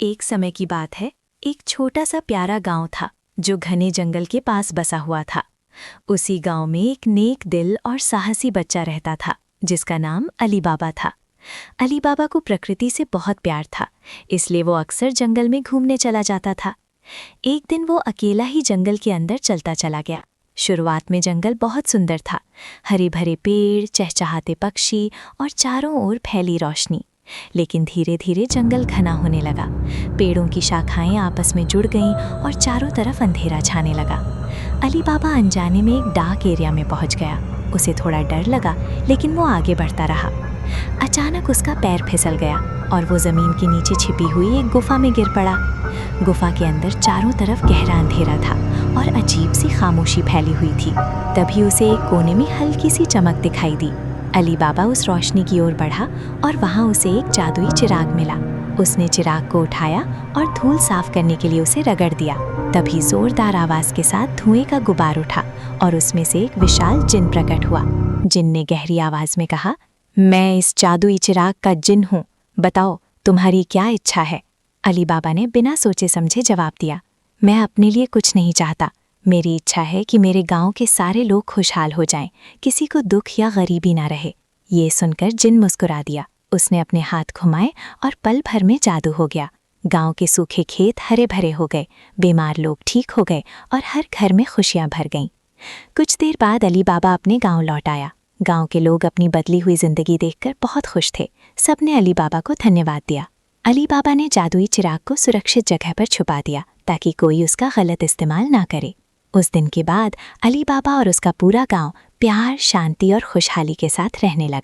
एक समय की बात है, एक छोटा सा प्यारा गांव था जो घने जंगल के पास बसा हुआ था। उसी गांव में एक नेक दिल और साहसी बच्चा रहता था जिसका नाम अली बाबा था। अली बाबा को प्रकृति से बहुत प्यार था, इसलिए वो अक्सर जंगल में घूमने चला जाता था। एक दिन वो अकेला ही जंगल के अंदर चलता चला गया। शुरुआत में जंगल बहुत सुंदर था, हरे भरे पेड़, चहचहाते पक्षी और चारों ओर फैली रोशनी। लेकिन धीरे धीरे जंगल घना होने लगा। पेड़ों की शाखाएं आपस में जुड़ गईं और चारों तरफ अंधेरा छाने लगा। अली बाबा अनजाने में एक डार्क एरिया में पहुंच गया। उसे थोड़ा डर लगा, लेकिन वो आगे बढ़ता रहा। अचानक उसका पैर फिसल गया और वो जमीन के नीचे छिपी हुई एक गुफा में गिर पड़ा। गुफा के अंदर चारों तरफ गहरा अंधेरा था और अजीब सी खामोशी फैली हुई थी। तभी उसे एक कोने में हल्की सी चमक दिखाई दी। अली बाबा उस रोशनी की ओर बढ़ा और वहां उसे एक जादुई चिराग मिला। उसने चिराग को उठाया और धूल साफ करने के लिए उसे रगड़ दिया। तभी जोरदार आवाज के साथ धुएं का गुबार उठा और उसमें से एक विशाल जिन प्रकट हुआ। जिन ने गहरी आवाज में कहा, मैं इस जादुई चिराग का जिन हूँ, बताओ तुम्हारी क्या इच्छा है। अली बाबा ने बिना सोचे समझे जवाब दिया, मैं अपने लिए कुछ नहीं चाहता। मेरी इच्छा है कि मेरे गांव के सारे लोग खुशहाल हो जाएं, किसी को दुख या गरीबी ना रहे। ये सुनकर जिन मुस्कुरा दिया। उसने अपने हाथ घुमाए और पल भर में जादू हो गया। गांव के सूखे खेत हरे भरे हो गए, बीमार लोग ठीक हो गए और हर घर में खुशियां भर गईं। कुछ देर बाद अली बाबा अपने गांव लौट आया। गांव के लोग अपनी बदली हुई जिंदगी देखकर बहुत खुश थे। सबने अली बाबा को धन्यवाद दिया। अली बाबा ने जादुई चिराग को सुरक्षित जगह पर छुपा दिया ताकि कोई उसका गलत इस्तेमाल ना करे। उस दिन के बाद अली बाबा और उसका पूरा गांव प्यार, शांति और खुशहाली के साथ रहने लगा।